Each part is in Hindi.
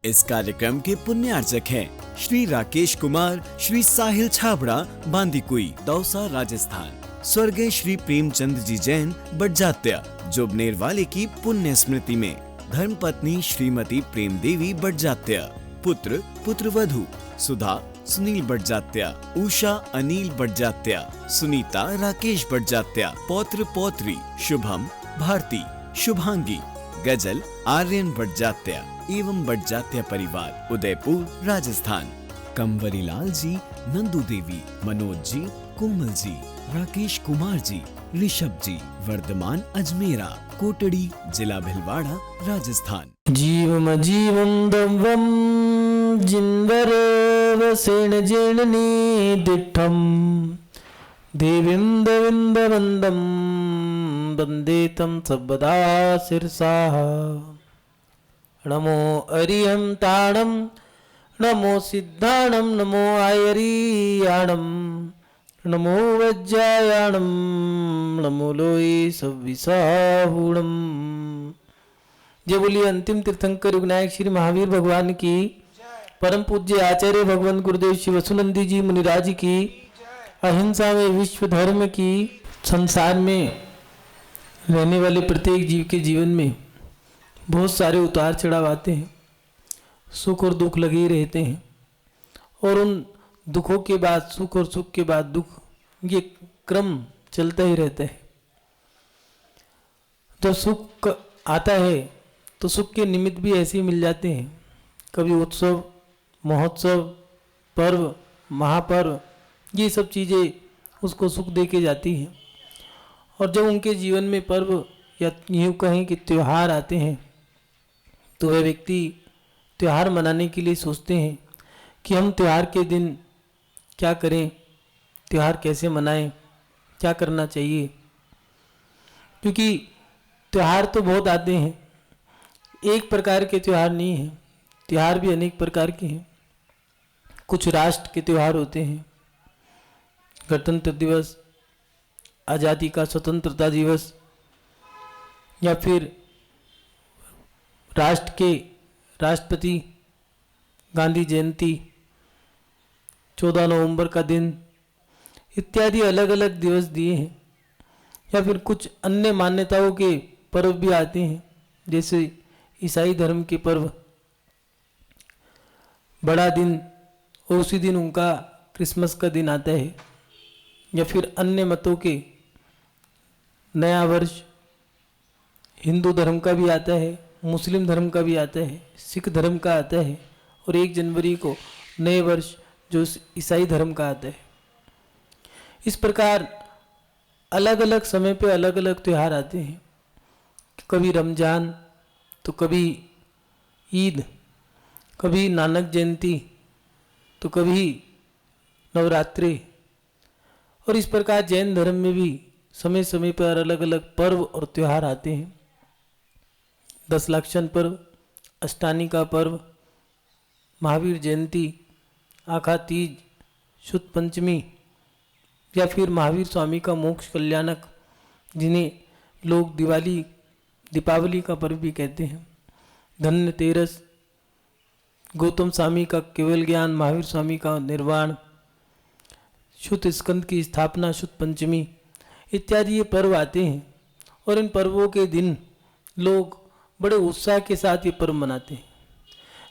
इस कार्यक्रम के पुण्यार्चक हैं श्री राकेश कुमार, श्री साहिल छाबड़ा, बांदीकुई, दौसा, राजस्थान। स्वर्गीय श्री प्रेमचंद जी जैन बड़जात्या, जोबनेर वाले की पुण्य स्मृति में धर्मपत्नी श्रीमती प्रेम देवी बड़जात्या, पुत्र पुत्रवधू सुधा सुनील बड़जात्या, उषा अनिल बड़जात्या, सुनीता राकेश बड़जात्या, पौत्र पौत्री शुभम भारती, शुभांगी, गजल आर्यन बड़जात्या एवं बड़जात्या परिवार, उदयपुर, राजस्थान। कंवरी लाल जी, नंदू देवी, मनोज जी, कोमल जी, राकेश कुमार जी, ऋषभ जी, वर्धमान अजमेरा, कोटड़ी, जिला भिलवाड़ा, राजस्थान। जीवम जीवम दवम जिन्वर वसेन जेननी दिठम देविंद विंद वंदम वंदे तम सबदा शिरसा। नमो अरिहं ताणम, नमो सिद्धाणम, नमो आयरियाणम, नमो वज्रायाणम, नमो लोई सविसाहूणम। जय बोलिए अंतिम तीर्थंकर विनायक श्री महावीर भगवान की, परम पूज्य आचार्य भगवान गुरुदेव श्री वसुनंदी जी मुनिराज की, अहिंसा में विश्व धर्म की। संसार में रहने वाले प्रत्येक जीव के जीवन में बहुत सारे उतार चढ़ाव आते हैं, सुख और दुख लगे ही रहते हैं, और उन दुखों के बाद सुख और सुख के बाद दुख, ये क्रम चलता ही रहता है। जब सुख आता है तो सुख के निमित्त भी ऐसे ही मिल जाते हैं, कभी उत्सव, महोत्सव, पर्व, महापर्व, ये सब चीज़ें उसको सुख दे के जाती हैं। और जब उनके जीवन में पर्व या यूँ कहें कि त्यौहार आते हैं तो वह व्यक्ति त्यौहार मनाने के लिए सोचते हैं कि हम त्यौहार के दिन क्या करें, त्यौहार कैसे मनाएं, क्या करना चाहिए। क्योंकि त्यौहार तो बहुत आते हैं, एक प्रकार के त्यौहार नहीं हैं, त्यौहार भी अनेक प्रकार के हैं। कुछ राष्ट्र के त्यौहार होते हैं, गणतंत्र दिवस, आज़ादी का स्वतंत्रता दिवस, या फिर राष्ट्र के राष्ट्रपति गांधी जयंती, 14 नवंबर का दिन इत्यादि अलग अलग दिवस दिए हैं। या फिर कुछ अन्य मान्यताओं के पर्व भी आते हैं, जैसे ईसाई धर्म के पर्व, बड़ा दिन, और उसी दिन उनका क्रिसमस का दिन आता है। या फिर अन्य मतों के नया वर्ष हिंदू धर्म का भी आता है, मुस्लिम धर्म का भी आता है, सिख धर्म का आता है, और 1 जनवरी को नए वर्ष जो ईसाई धर्म का आता है। इस प्रकार अलग अलग समय पे अलग अलग त्यौहार आते हैं, कभी रमजान तो कभी ईद, कभी नानक जयंती तो कभी नवरात्रि। और इस प्रकार जैन धर्म में भी समय समय पर अलग अलग पर्व और त्यौहार आते हैं। दशलक्षण पर्व, अष्टानी का पर्व, महावीर जयंती, आखा तीज, शुद्ध पंचमी, या फिर महावीर स्वामी का मोक्ष कल्याणक, जिन्हें लोग दीपावली का पर्व भी कहते हैं। धनतेरस, गौतम स्वामी का केवल ज्ञान, महावीर स्वामी का निर्वाण, शुद्ध स्कंद की स्थापना, शुद्ध पंचमी इत्यादि ये पर्व आते हैं। और इन पर्वों के दिन लोग बड़े उत्साह के साथ ये पर्व मनाते हैं।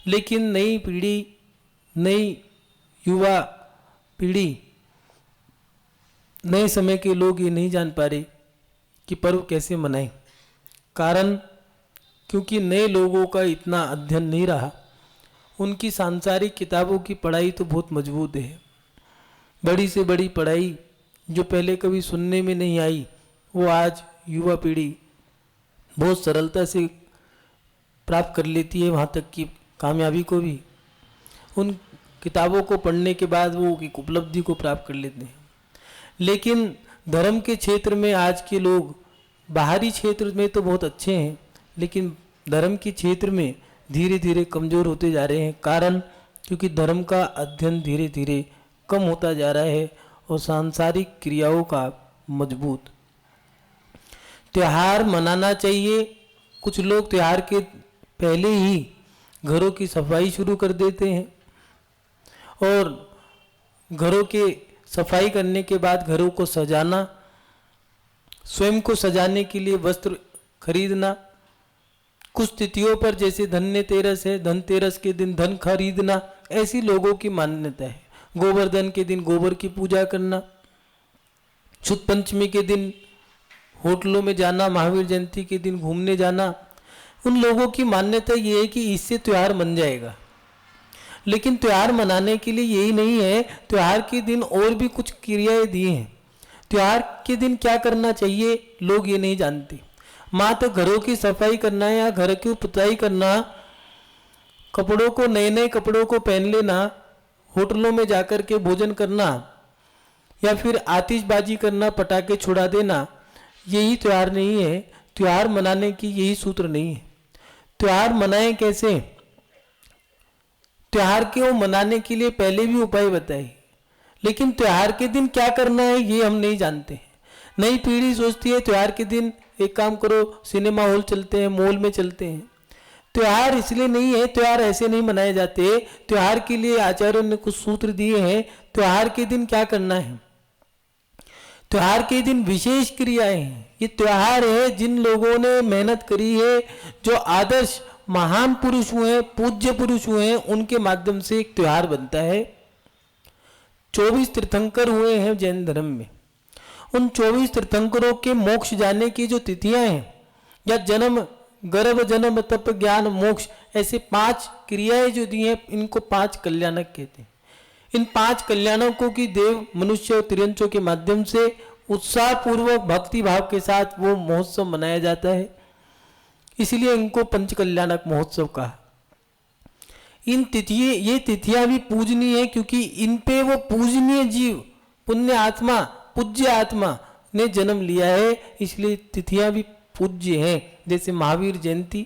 लेकिन नई पीढ़ी, नई युवा पीढ़ी, नए समय के लोग ये नहीं जान पा रहे कि पर्व कैसे मनाएं। कारण क्योंकि नए लोगों का इतना अध्ययन नहीं रहा, उनकी सांसारिक किताबों की पढ़ाई तो बहुत मजबूत है। बड़ी से बड़ी पढ़ाई जो पहले कभी सुनने में नहीं आई, वो आज युवा पीढ़ी बहुत सरलता से प्राप्त कर लेती है, वहाँ तक कि कामयाबी को भी उन किताबों को पढ़ने के बाद वो एक उपलब्धि को प्राप्त कर लेते हैं। लेकिन धर्म के क्षेत्र में आज के लोग बाहरी क्षेत्र में तो बहुत अच्छे हैं, लेकिन धर्म के क्षेत्र में धीरे धीरे कमज़ोर होते जा रहे हैं। कारण क्योंकि धर्म का अध्ययन धीरे धीरे कम होता जा रहा है और सांसारिक क्रियाओं का मजबूत। त्यौहार मनाना चाहिए। कुछ लोग त्यौहार के पहले ही घरों की सफाई शुरू कर देते हैं और घरों के सफाई करने के बाद घरों को सजाना, स्वयं को सजाने के लिए वस्त्र खरीदना, कुछ तिथियों पर जैसे धनतेरस है, धनतेरस के दिन धन खरीदना, ऐसी लोगों की मान्यता है। गोवर्धन के दिन गोबर की पूजा करना, शुद्ध पंचमी के दिन होटलों में जाना, महावीर जयंती के दिन घूमने जाना, उन लोगों की मान्यता ये है कि इससे त्यौहार मन जाएगा। लेकिन त्यौहार मनाने के लिए यही नहीं है, त्यौहार के दिन और भी कुछ क्रियाएं दी हैं। त्यौहार के दिन क्या करना चाहिए लोग ये नहीं जानते। मात्र घरों की सफाई करना या घर की पुताई करना, कपड़ों को नए नए कपड़ों को पहन लेना, होटलों में जाकर के भोजन करना या फिर आतिशबाजी करना, पटाखे छुड़ा देना, यही त्यौहार नहीं है। त्यौहार मनाने की यही सूत्र नहीं है। त्यौहार मनाएं कैसे? त्योहार को मनाने के लिए पहले भी उपाय बताए, लेकिन त्योहार के दिन क्या करना है ये हम नहीं जानते हैं। नई पीढ़ी सोचती है त्योहार के दिन एक काम करो, सिनेमा हॉल चलते हैं, मॉल में चलते हैं। त्योहार इसलिए नहीं है, त्योहार ऐसे नहीं मनाए जाते। त्योहार के लिए आचार्यों ने कुछ सूत्र दिए हैं। त्योहार के दिन क्या करना है? त्योहार के दिन विशेष क्रियाएं हैं। ये त्योहार है जिन लोगों ने मेहनत करी है, जो आदर्श महान पुरुष हुए, पूज्य पुरुष हुए, उनके माध्यम से एक त्योहार बनता है। 24 तीर्थंकर हुए हैं जैन धर्म में। उन 24 तीर्थंकरों के मोक्ष जाने की जो तिथियां हैं, या जन्म, गर्भ, जन्म, तप, ज्ञान, मोक्ष, ऐसे 5 क्रियाएं जो दी हैं, इनको 5 कल्याणक कहते हैं। इन 5 कल्याणकों की देव, मनुष्य और तिर्यंचों के माध्यम से उत्साह पूर्वक भक्ति भाव के साथ वो महोत्सव मनाया जाता है। इसलिए इनको पंच कल्याणक महोत्सव कहा। ये तिथियां भी पूजनीय है, क्योंकि इन पे वो पूजनीय जीव, पुण्य आत्मा, पूज्य आत्मा ने जन्म लिया है, इसलिए तिथियां भी पूज्य हैं। जैसे महावीर जयंती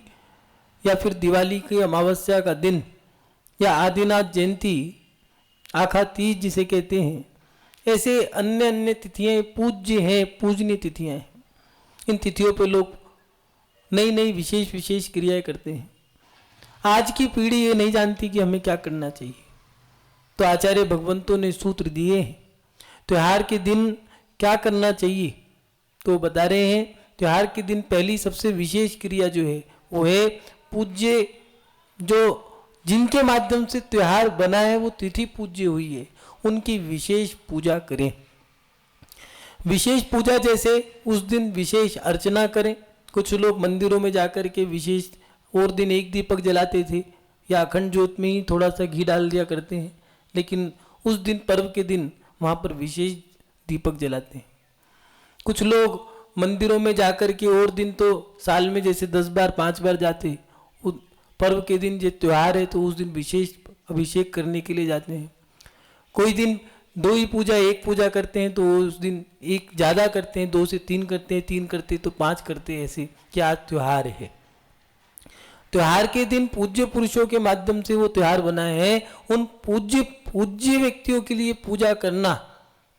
या फिर दिवाली की अमावस्या का दिन, या आदिनाथ जयंती, आखा तीज जिसे कहते हैं, ऐसे अन्य अन्य तिथियां पूज्य हैं, पूजनीय तिथियां हैं। इन तिथियों पे लोग नई नई विशेष विशेष क्रियाएं करते हैं। आज की पीढ़ी ये नहीं जानती कि हमें क्या करना चाहिए, तो आचार्य भगवंतों ने सूत्र दिए हैं त्योहार के दिन क्या करना चाहिए। तो बता रहे हैं त्योहार के दिन पहली सबसे विशेष क्रिया जो है वो है पूज्य, जो जिनके माध्यम से त्योहार बना है, वो तिथि पूज्य हुई है, उनकी विशेष पूजा करें। विशेष पूजा जैसे उस दिन विशेष अर्चना करें। कुछ लोग मंदिरों में जाकर के विशेष और दिन एक दीपक जलाते थे, या अखंड ज्योत में ही थोड़ा सा घी डाल दिया करते हैं, लेकिन उस दिन, पर्व के दिन, वहाँ पर विशेष दीपक जलाते हैं। कुछ लोग मंदिरों में जाकर के और दिन तो साल में जैसे 10 बार 5 बार जाते, उस पर्व के दिन जो त्यौहार है तो उस दिन विशेष अभिषेक करने के लिए जाते हैं। कोई दिन 2 ही पूजा, 1 पूजा करते हैं तो उस दिन 1 ज़्यादा करते हैं, 2 से 3 करते हैं, 3 करते तो 5 करते हैं, ऐसे कि आज त्यौहार है। त्योहार के दिन पूज्य पुरुषों के माध्यम से वो त्योहार बना है, उन पूज्य व्यक्तियों के लिए पूजा करना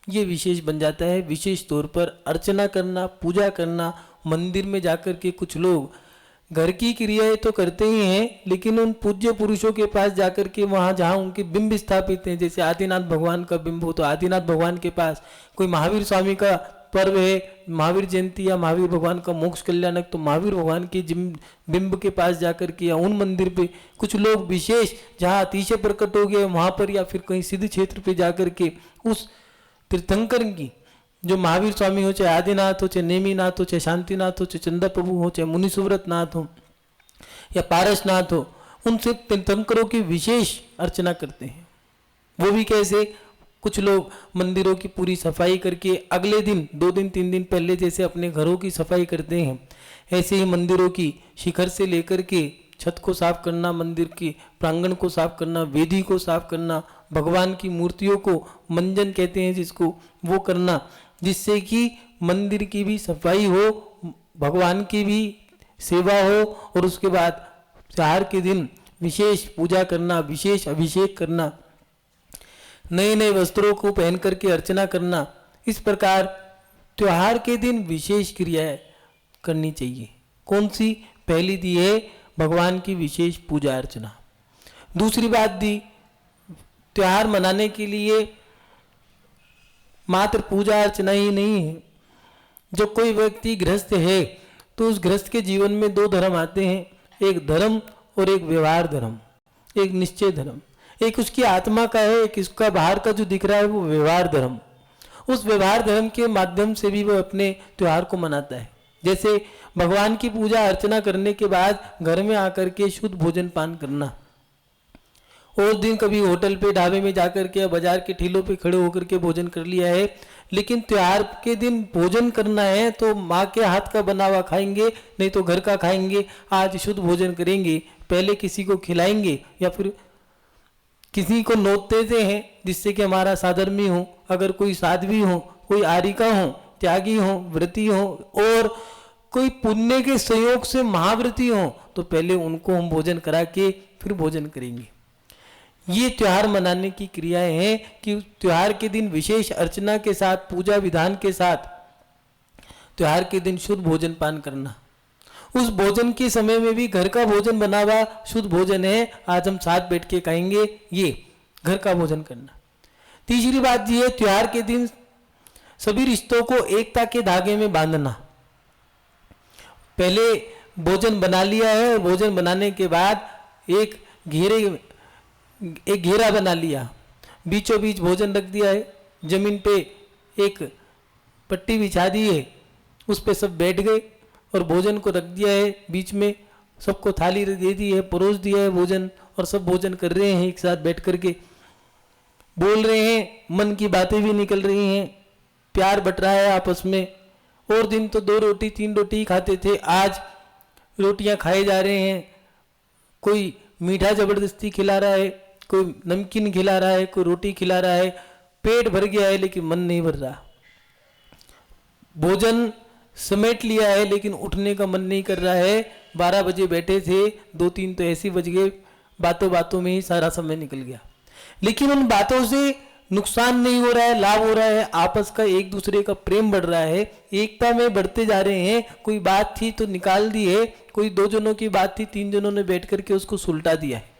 ये विशेष बन जाता है। विशेष तौर पर अर्चना करना, पूजा करना, मंदिर में जाकर के कुछ लोग घर की क्रियाएं तो करते ही हैं, लेकिन उन पूज्य पुरुषों के पास जाकर के वहाँ जहाँ उनके बिंब स्थापित हैं, जैसे आदिनाथ भगवान का बिंब हो तो आदिनाथ भगवान के पास, कोई महावीर स्वामी का पर्व है, महावीर जयंती या महावीर भगवान का मोक्ष कल्याणक, तो महावीर भगवान के बिंब के पास जाकर के या उन मंदिर पे कुछ लोग विशेष जहाँ अतिशय प्रकट हो गए वहाँ पर, या फिर कहीं सिद्ध क्षेत्र पे जाकर के उस तीर्थंकर की, जो महावीर स्वामी हो, चाहे आदिनाथ हो, चाहे नेमीनाथ हो, चाहे शांतिनाथ हो, चाहे चंदा प्रभु हो, चाहे मुनि सुव्रत नाथ हो या पारसनाथ हो, उनसे तीर्थंकरों की विशेष अर्चना करते हैं। वो भी कैसे? कुछ लोग मंदिरों की पूरी सफाई करके अगले दिन 2 दिन 3 दिन पहले जैसे अपने घरों की सफाई करते हैं, ऐसे ही मंदिरों की शिखर से लेकर के छत को साफ करना, मंदिर के प्रांगण को साफ करना, वेदी को साफ करना, भगवान की मूर्तियों को मंजन कहते हैं जिसको, वो करना, जिससे कि मंदिर की भी सफाई हो, भगवान की भी सेवा हो, और उसके बाद त्योहार के दिन विशेष पूजा करना, विशेष अभिषेक करना, नए नए वस्त्रों को पहन करके अर्चना करना। इस प्रकार त्योहार के दिन विशेष क्रियाएं करनी चाहिए। कौन सी? पहली दी है भगवान की विशेष पूजा अर्चना। दूसरी बात दी, त्योहार मनाने के लिए मात्र पूजा अर्चना ही नहीं है। जब कोई व्यक्ति गृहस्थ है तो उस गृहस्थ के जीवन में दो धर्म आते हैं, एक धर्म और एक व्यवहार धर्म, एक निश्चय धर्म। एक उसकी आत्मा का है, एक इसका बाहर का जो दिख रहा है वो व्यवहार धर्म। उस व्यवहार धर्म के माध्यम से भी वो अपने त्योहार को मनाता है। जैसे भगवान की पूजा अर्चना करने के बाद घर में आकर के शुद्ध भोजन पान करना, और दिन कभी होटल पे ढाबे में जाकर के या बाजार के ठेलों पे खड़े होकर के भोजन कर लिया है, लेकिन त्योहार के दिन भोजन करना है तो माँ के हाथ का बना हुआ खाएंगे, नहीं तो घर का खाएंगे। आज शुद्ध भोजन करेंगे, पहले किसी को खिलाएंगे या फिर किसी को नोट देते हैं जिससे कि हमारा साधर्मी हो। अगर कोई साध्वी हो, कोई आरिका हो, त्यागी हो, व्रती हो और कोई पुण्य के संयोग से महाव्रती हो तो पहले उनको हम भोजन करा के फिर भोजन करेंगे। ये त्योहार मनाने की क्रियाएं हैं कि त्योहार के दिन विशेष अर्चना के साथ, पूजा विधान के साथ त्योहार के दिन शुद्ध भोजन पान करना। उस भोजन के समय में भी घर का भोजन बना हुआ शुद्ध भोजन है, आज हम साथ बैठ के खाएंगे, ये घर का भोजन करना। तीसरी बात ये है, त्योहार के दिन सभी रिश्तों को एकता के धागे में बांधना। पहले भोजन बना लिया है और भोजन बनाने के बाद एक घेरा बना लिया, बीचों बीच भोजन रख दिया है, जमीन पे एक पट्टी बिछा दी है, उस पे सब बैठ गए और भोजन को रख दिया है बीच में, सबको थाली दे दी है, परोस दिया है भोजन और सब भोजन कर रहे हैं एक साथ बैठ करके, बोल रहे हैं, मन की बातें भी निकल रही हैं, प्यार बट रहा है आपस में। और दिन तो 2 रोटी 3 रोटी ही खाते थे, आज रोटियां खाए जा रहे हैं, कोई मीठा जबरदस्ती खिला रहा है, कोई नमकीन खिला रहा है, कोई रोटी खिला रहा है, पेट भर गया है लेकिन मन नहीं भर रहा। भोजन समेट लिया है लेकिन उठने का मन नहीं कर रहा है। 12 बजे बैठे थे, 2-3 तो ऐसे बज गए, बातों बातों में ही सारा समय निकल गया। लेकिन उन बातों से नुकसान नहीं हो रहा है, लाभ हो रहा है, आपस का एक दूसरे का प्रेम बढ़ रहा है, एकता में बढ़ते जा रहे हैं। कोई बात थी तो निकाल दी है, कोई 2 जनों की बात थी 3 जनों ने बैठ करके उसको सुलटा दिया है।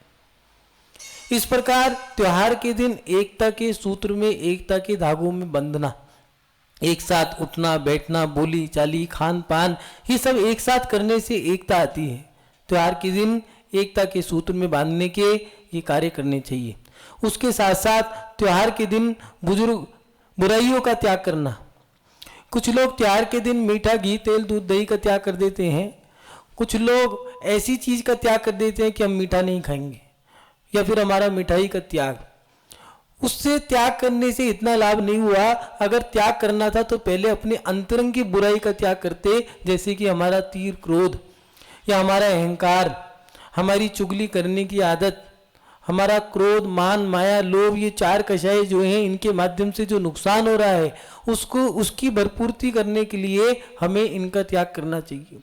इस प्रकार त्योहार के दिन एकता के सूत्र में, एकता के धागों में बंधना, एक साथ उठना बैठना, बोली चाली, खान पान, ये सब एक साथ करने से एकता आती है। त्योहार के दिन एकता के सूत्र में बांधने के ये कार्य करने चाहिए। उसके साथ साथ त्योहार के दिन बुजुर्ग बुराइयों का त्याग करना। कुछ लोग त्योहार के दिन मीठा, घी, तेल, दूध, दही का त्याग कर देते हैं। कुछ लोग ऐसी चीज का त्याग कर देते हैं कि हम मीठा नहीं खाएंगे, या फिर हमारा मिठाई का त्याग। उससे त्याग करने से इतना लाभ नहीं हुआ। अगर त्याग करना था तो पहले अपने अंतरंग की बुराई का त्याग करते, जैसे कि हमारा तीर क्रोध या हमारा अहंकार, हमारी चुगली करने की आदत, हमारा क्रोध, मान, माया, लोभ, ये 4 कषाय जो हैं, इनके माध्यम से जो नुकसान हो रहा है उसको, उसकी भरपूर्ति करने के लिए हमें इनका त्याग करना चाहिए।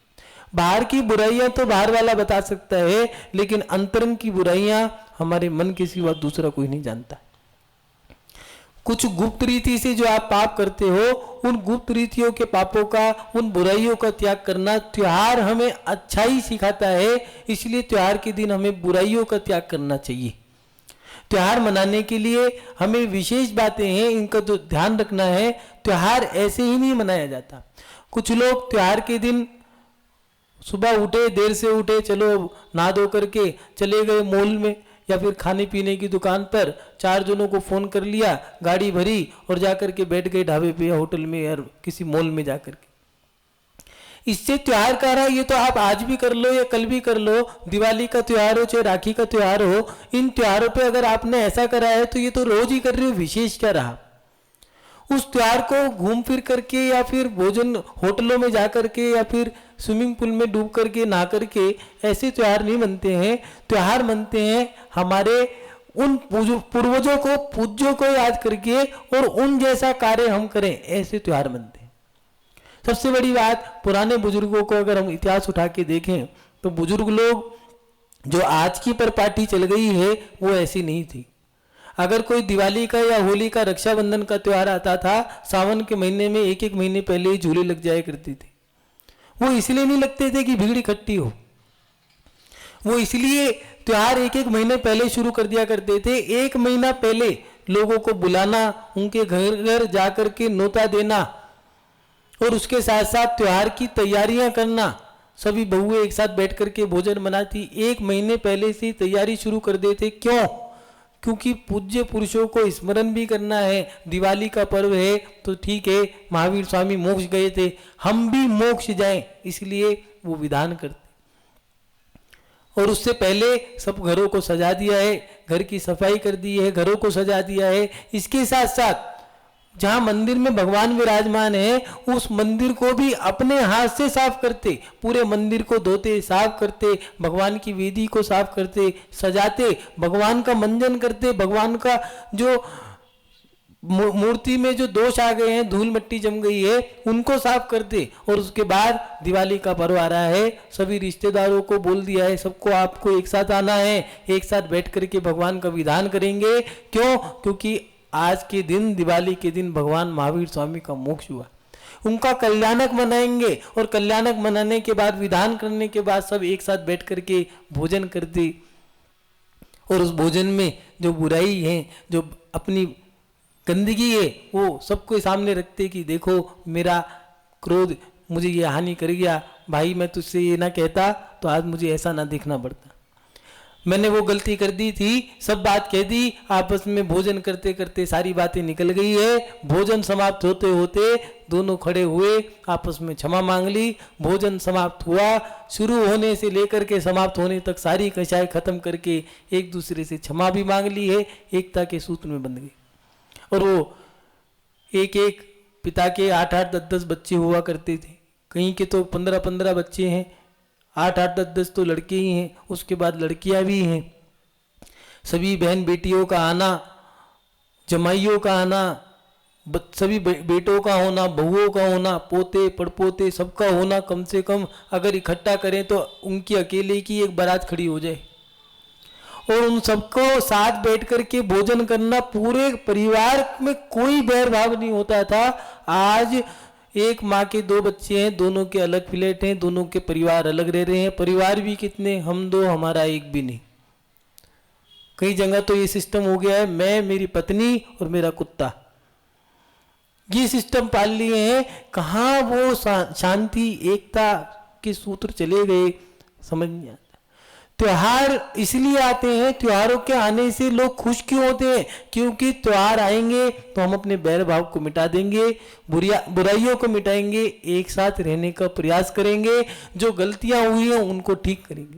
बाहर की बुराइयां तो बाहर वाला बता सकता है, लेकिन अंतरंग की बुराइयां हमारे मन के सिवा दूसरा कोई नहीं जानता। कुछ गुप्त रीति से जो आप पाप करते हो, उन गुप्त रीतियों के पापों का, उन बुराइयों का त्याग करना त्योहार हमें अच्छाई सिखाता है। इसलिए त्योहार के दिन हमें बुराइयों का त्याग करना चाहिए। त्योहार मनाने के लिए हमें विशेष बातें हैं, इनका तो ध्यान रखना है। त्योहार ऐसे ही नहीं मनाया जाता। कुछ लोग त्योहार के दिन सुबह उठे, देर से उठे, चलो नहा धो करके चले गए मॉल में या फिर खाने पीने की दुकान पर, 4 जनों को फोन कर लिया, गाड़ी भरी और जाकर के बैठ गए ढाबे पे या होटल में या किसी मॉल में जाकर के। इससे त्योहार कह रहा है, ये तो आप आज भी कर लो या कल भी कर लो, दिवाली का त्योहार हो चाहे राखी का त्योहार हो, इन त्योहारों पे अगर आपने ऐसा करा है तो ये तो रोज ही कर रहे हो, विशेष क्या रहा। उस त्योहार को घूम फिर करके या फिर भोजन होटलों में जा करके या फिर स्विमिंग पूल में डूब करके नहा करके ऐसे त्योहार नहीं बनते हैं। त्योहार बनते हैं हमारे उन पूर्वजों को, पूज्यों को याद करके, और उन जैसा कार्य हम करें, ऐसे त्योहार बनते हैं। सबसे बड़ी बात, पुराने बुजुर्गों को अगर हम इतिहास उठा के देखें तो बुजुर्ग लोग, जो आज की परिपाटी चल गई है वो ऐसी नहीं थी। अगर कोई दिवाली का या होली का, रक्षाबंधन का त्योहार आता था, सावन के महीने में 1-1 महीने पहले ही झूले लग जाया करते थे। वो इसलिए नहीं लगते थे कि भीड़ इकट्ठी हो, वो इसलिए त्योहार एक एक महीने पहले शुरू कर दिया करते थे। एक महीना पहले लोगों को बुलाना, उनके घर घर जाकर के न्योता देना और उसके साथ साथ त्योहार की तैयारियां करना। सभी बहुएं एक साथ बैठ करके भोजन बनाती, एक महीने पहले से तैयारी शुरू कर देते। क्यों? क्योंकि पूज्य पुरुषों को स्मरण भी करना है। दिवाली का पर्व है तो ठीक है, महावीर स्वामी मोक्ष गए थे, हम भी मोक्ष जाएं, इसलिए वो विधान करते। और उससे पहले सब घरों को सजा दिया है, घर की सफाई कर दी है, घरों को सजा दिया है। इसके साथ साथ जहां मंदिर में भगवान विराजमान है उस मंदिर को भी अपने हाथ से साफ करते, पूरे मंदिर को धोते, साफ करते, भगवान की वेदी को साफ करते, सजाते, भगवान का मंजन करते, भगवान का जो मूर्ति में जो दोष आ गए हैं, धूल मिट्टी जम गई है, उनको साफ करते। और उसके बाद दिवाली का पर्व आ रहा है, सभी रिश्तेदारों को बोल दिया है सबको आपको एक साथ आना है, एक साथ बैठ करके भगवान का विधान करेंगे। क्यों? क्योंकि आज के दिन, दिवाली के दिन भगवान महावीर स्वामी का मोक्ष हुआ, उनका कल्याणक मनाएंगे। और कल्याणक मनाने के बाद, विधान करने के बाद सब एक साथ बैठ करके भोजन करते। और उस भोजन में जो बुराई है, जो अपनी गंदगी है, वो सबको सामने रखते कि देखो मेरा क्रोध मुझे ये हानि कर गया, भाई मैं तुझसे ये ना कहता तो आज मुझे ऐसा ना देखना पड़ता, मैंने वो गलती कर दी थी, सब बात कह दी। आपस में भोजन करते करते सारी बातें निकल गई है। भोजन समाप्त होते होते दोनों खड़े हुए, आपस में क्षमा मांग ली। भोजन समाप्त हुआ, शुरू होने से लेकर के समाप्त होने तक सारी कचाई खत्म करके एक दूसरे से क्षमा भी मांग ली है, एकता के सूत्र में बंध गई। और वो एक एक पिता के 8-8, 10-10 बच्चे हुआ करते थे, कहीं के तो 15-15 बच्चे हैं, 8-8, 10-10 तो लड़के ही हैं, उसके बाद लड़कियां भी हैं। सभी बहन बेटियों का आना, जमाइयों का आना, सभी बेटों का होना, बहुओं का होना, पोते पड़पोते सबका होना, कम से कम अगर इकट्ठा करें तो उनकी अकेले की एक बारात खड़ी हो जाए। और उन सबको साथ बैठ करके भोजन करना, पूरे परिवार में कोई बैरभाव नहीं होता था। आज एक माँ के 2 बच्चे हैं, दोनों के अलग फ्लैट हैं, दोनों के परिवार अलग रह रहे हैं। परिवार भी कितने, हम 2, हमारा एक भी नहीं। कई जगह तो ये सिस्टम हो गया है, मैं, मेरी पत्नी और मेरा कुत्ता, ये सिस्टम पाल लिए हैं। कहाँ वो शांति, एकता के सूत्र चले गए, समझ नहीं आता। त्योहार इसलिए आते हैं, त्योहारों के आने से लोग खुश क्यों होते हैं? क्योंकि त्योहार आएंगे तो हम अपने बैर भाव को मिटा देंगे, बुराइयों को मिटाएंगे, एक साथ रहने का प्रयास करेंगे, जो गलतियां हुई हैं उनको ठीक करेंगे।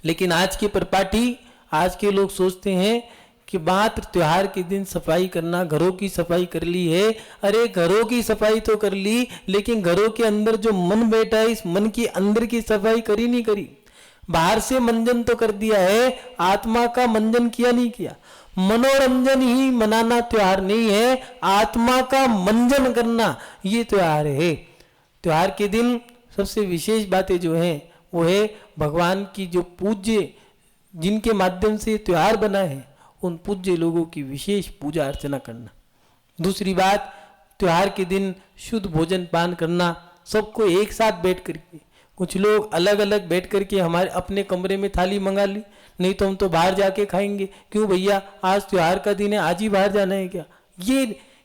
लेकिन आज के परिपाटी, आज के लोग सोचते हैं कि मात्र त्योहार के दिन सफाई करना, घरों की सफाई कर ली है। अरे घरों की सफाई तो कर ली, लेकिन घरों के अंदर जो मन बैठा है, इस मन की अंदर की सफाई करी नहीं करी। बाहर से मंजन तो कर दिया है, आत्मा का मंजन किया नहीं किया। मनोरंजन ही मनाना त्योहार नहीं है, आत्मा का मंजन करना ये त्योहार है। त्योहार के दिन सबसे विशेष बातें जो हैं वो है भगवान की जो पूज्य, जिनके माध्यम से त्योहार बना है, उन पूज्य लोगों की विशेष पूजा अर्चना करना। दूसरी बात, त्योहार के दिन शुद्ध भोजन पान करना, सबको एक साथ बैठ करके। कुछ लोग अलग अलग बैठ करके हमारे अपने कमरे में थाली मंगा ली, नहीं तो हम तो बाहर जाके खाएंगे। क्यों भैया, आज त्योहार का दिन है, आज ही बाहर जाना है क्या?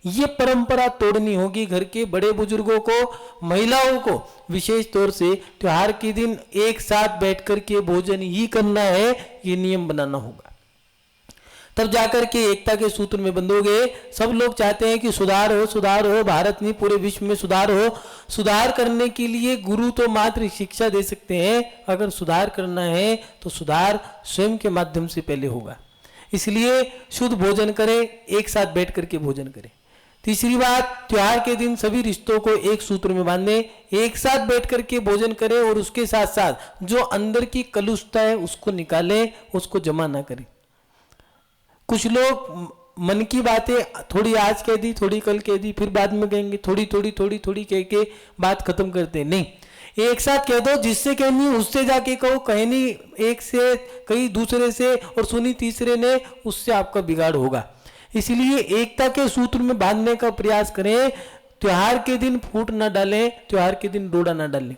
ये परंपरा तोड़नी होगी। घर के बड़े बुजुर्गों को, महिलाओं को विशेष तौर से त्योहार के दिन एक साथ बैठ करके भोजन ही करना है, ये नियम बनाना होगा। तब जाकर के एकता के सूत्र में बंधोगे। सब लोग चाहते हैं कि सुधार हो, सुधार हो, भारत नहीं पूरे विश्व में सुधार हो। सुधार करने के लिए गुरु तो मात्र शिक्षा दे सकते हैं, अगर सुधार करना है तो सुधार स्वयं के माध्यम से पहले होगा। इसलिए शुद्ध भोजन करें, एक साथ बैठ करके भोजन करें। तीसरी बात, त्योहार के दिन सभी रिश्तों को एक सूत्र में बांधे, एक साथ बैठ करके भोजन करें और उसके साथ साथ जो अंदर की कलुषता है उसको निकालें, उसको जमा ना करें। कुछ लोग मन की बातें थोड़ी आज कह दी, थोड़ी कल कह दी, फिर बाद में कहेंगे, थोड़ी थोड़ी कह के बात खत्म करते हैं। नहीं, एक साथ कह दो, जिससे कहनी उससे जाके कहो, कहनी एक से कहीं दूसरे से और सुनी तीसरे ने, उससे आपका बिगाड़ होगा। इसलिए एकता के सूत्र में बांधने का प्रयास करें। त्योहार के दिन फूट ना डालें, त्योहार के दिन डोडा ना डालें।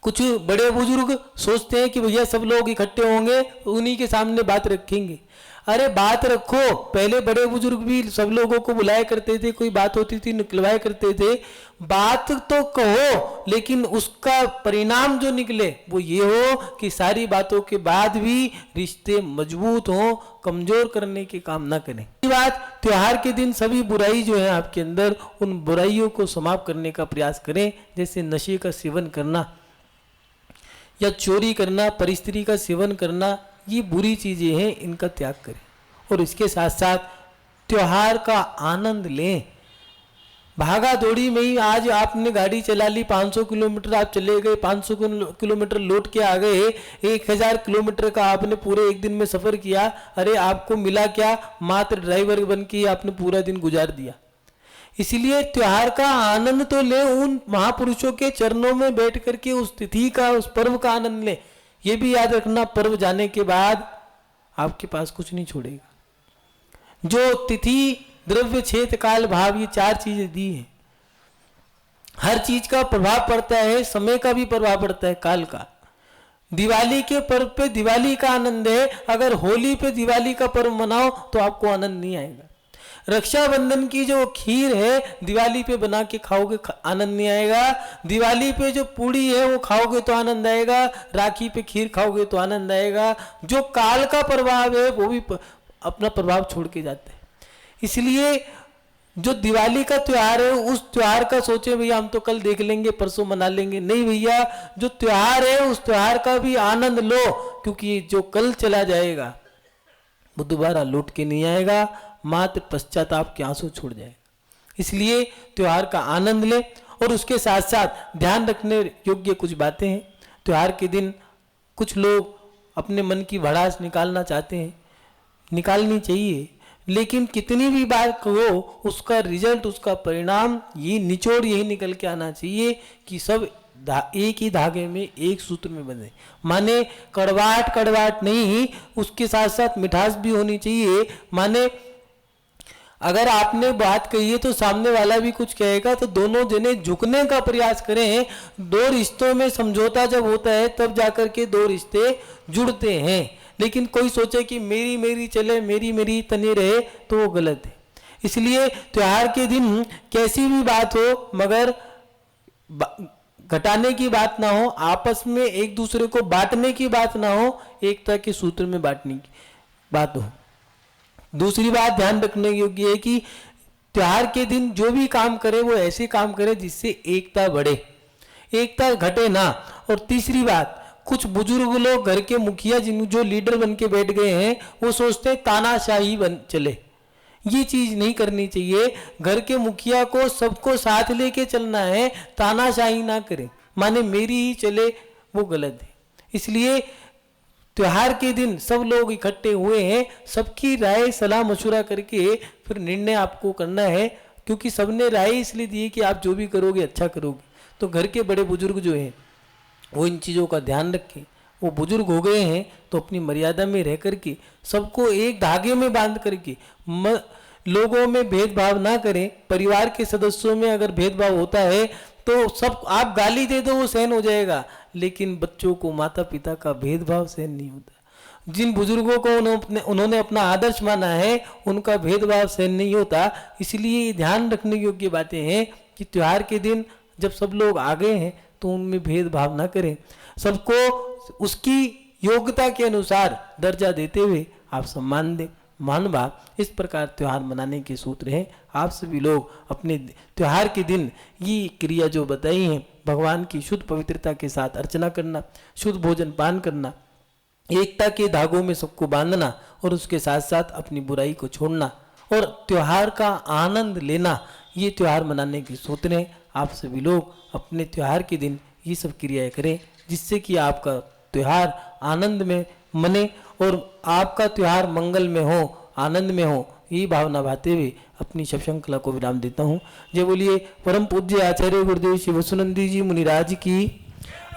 कुछ बड़े बुजुर्ग सोचते हैं कि भैया सब लोग इकट्ठे होंगे, उन्हीं के सामने बात रखेंगे। अरे बात रखो, पहले बड़े बुजुर्ग भी सब लोगों को बुलाया करते थे, कोई बात होती थी निकलवाया करते थे। बात तो कहो, लेकिन उसका परिणाम जो निकले वो ये हो कि सारी बातों के बाद भी रिश्ते मजबूत हों, कमजोर करने के काम ना करें। बात त्योहार के दिन सभी बुराई जो है आपके अंदर, उन बुराइयों को समाप्त करने का प्रयास करें। जैसे नशे का सेवन करना या चोरी करना, परिस्त्री का सेवन करना, ये बुरी चीजें हैं, इनका त्याग करें। और इसके साथ साथ त्योहार का आनंद लें। भागा दौड़ी में ही आज आपने गाड़ी चला ली, 500 किलोमीटर आप चले गए, 500 किलोमीटर लौट के आ गए, 1000 किलोमीटर का आपने पूरे एक दिन में सफर किया। अरे आपको मिला क्या? मात्र ड्राइवर बन के आपने पूरा दिन गुजार दिया। इसलिए त्योहार का आनंद तो ले, उन महापुरुषों के चरणों में बैठ करके उस तिथि का, उस पर्व का आनंद ले। ये भी याद रखना, पर्व जाने के बाद आपके पास कुछ नहीं छोड़ेगा। जो तिथि, द्रव्य, क्षेत्र, काल, भाव, ये 4 चीजें दी हैं। हर चीज का प्रभाव पड़ता है, समय का भी प्रभाव पड़ता है, काल का। दिवाली के पर्व पे दिवाली का आनंद है, अगर होली पे दिवाली का पर्व मनाओ तो आपको आनंद नहीं आएगा। रक्षाबंधन की जो खीर है दिवाली पे बना के खाओगे, आनंद नहीं आएगा। दिवाली पे जो पूड़ी है वो खाओगे तो आनंद आएगा, राखी पे खीर खाओगे तो आनंद आएगा। जो काल का प्रभाव है वो भी अपना प्रभाव छोड़ के जाता है। इसलिए जो दिवाली का त्योहार है, उस त्योहार का सोचे भैया हम तो कल देख लेंगे, परसों मना लेंगे, नहीं भैया, जो त्योहार है उस त्योहार का भी आनंद लो, क्योंकि जो कल चला जाएगा वो दोबारा लौट के नहीं आएगा, मात्र पश्चाताप के आंसू छोड़ जाएगा। इसलिए त्योहार का आनंद ले। और उसके साथ साथ ध्यान रखने योग्य कुछ बातें हैं। त्योहार के दिन कुछ लोग अपने मन की भड़ास निकालना चाहते हैं, निकालनी चाहिए, लेकिन कितनी भी बात कहो उसका रिजल्ट, उसका परिणाम, ये निचोड़ यही निकल के आना चाहिए कि सब एक ही धागे में, एक सूत्र में बंधे। माने कड़वाहट कड़वाहट नहीं, उसके साथ साथ मिठास भी होनी चाहिए। माने अगर आपने बात कही है तो सामने वाला भी कुछ कहेगा, तो दोनों जने झुकने का प्रयास करें। 2 रिश्तों में समझौता जब होता है तब जाकर के 2 रिश्ते जुड़ते हैं। लेकिन कोई सोचे कि मेरी मेरी चले, मेरी मेरी तनी रहे, तो वो गलत है। इसलिए त्योहार के दिन कैसी भी बात हो, मगर घटाने की बात ना हो, आपस में एक दूसरे को बांटने की बात ना हो, एकता के सूत्र में बांटने की बात हो। दूसरी बात ध्यान रखने योग्य है कि त्योहार के दिन जो भी काम करे वो ऐसे काम करे जिससे एकता बढ़े, एकता घटे ना। और तीसरी बात, कुछ बुजुर्ग लोग, घर के मुखिया जो लीडर बन के बैठ गए हैं, वो सोचते हैं तानाशाही बन चले। ये चीज नहीं करनी चाहिए। घर के मुखिया को सबको साथ लेके चलना है, तानाशाही ना करें, माने मेरी ही चले, वो गलत है। इसलिए त्योहार के दिन सब लोग इकट्ठे हुए हैं, सबकी राय सलाह मशुरा करके फिर निर्णय आपको करना है, क्योंकि सबने राय इसलिए दी कि आप जो भी करोगे अच्छा करोगे। तो घर के बड़े बुजुर्ग जो हैं वो इन चीज़ों का ध्यान रखें। वो बुजुर्ग हो गए हैं तो अपनी मर्यादा में रह करके सबको एक धागे में बांध करके लोगों में भेदभाव ना करें। परिवार के सदस्यों में अगर भेदभाव होता है तो सब आप गाली दे दो वो सहन हो जाएगा, लेकिन बच्चों को माता पिता का भेदभाव सहन नहीं होता। जिन बुजुर्गों को उन्होंने अपना आदर्श माना है उनका भेदभाव सहन नहीं होता। इसलिए ध्यान रखने योग्य बातें हैं कि त्योहार के दिन जब सब लोग आ गए हैं तो उनमें भेदभाव ना करें, सबको उसकी योग्यता के अनुसार दर्जा देते हुए आप सम्मान दें। मानवा इस प्रकार त्योहार मनाने के सूत्र हैं। आप सभी लोग अपने त्योहार के दिन ये क्रिया जो बताई हैं, भगवान की शुद्ध पवित्रता के साथ अर्चना करना, शुद्ध भोजन पान करना, एकता के धागों में सबको बांधना और उसके साथ साथ अपनी बुराई को छोड़ना और त्योहार का आनंद लेना, ये त्योहार मनाने के सूत्र हैं। आप सभी लोग अपने त्योहार के दिन ये सब क्रियाएं करें, जिससे कि आपका त्योहार आनंद में मने और आपका त्योहार मंगल में हो, आनंद में हो। ये भावना भाते हुए अपनी शब श्रृंखला को विराम देता हूँ। जय बोलिए परम पूज्य आचार्य गुरुदेव श्री वसुनंदी जी मुनिराज की,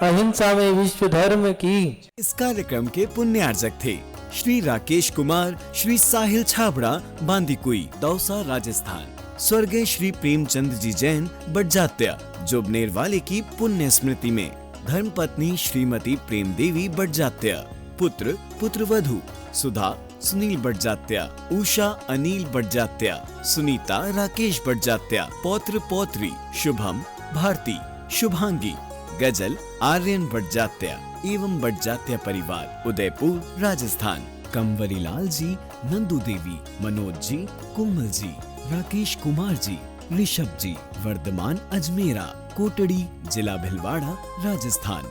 अहिंसा में विश्व धर्म की। इस कार्यक्रम के पुण्यार्जक थे श्री राकेश कुमार, श्री साहिल छाबड़ा, बांदीकुई, दौसा, राजस्थान। स्वर्गीय श्री प्रेमचंद जी जैन, बड़जात्या, जोबनेर वाले की पुण्य स्मृति में धर्मपत्नी श्रीमती प्रेम देवी बड़जात्या, पुत्र पुत्रवधू सुधा सुनील बड़जात्या, उषा अनिल बड़जात्या, सुनीता राकेश बड़जात्या, पौत्र पौत्री शुभम भारती शुभांगी, गजल आर्यन बड़जात्या एवं बड़जात्या परिवार उदयपुर राजस्थान। कंवरी लाल जी, नंदू देवी, मनोज जी, कोमल जी, राकेश कुमार जी, ऋषभ जी, वर्धमान अजमेरा, कोटड़ी जिला भिलवाड़ा राजस्थान।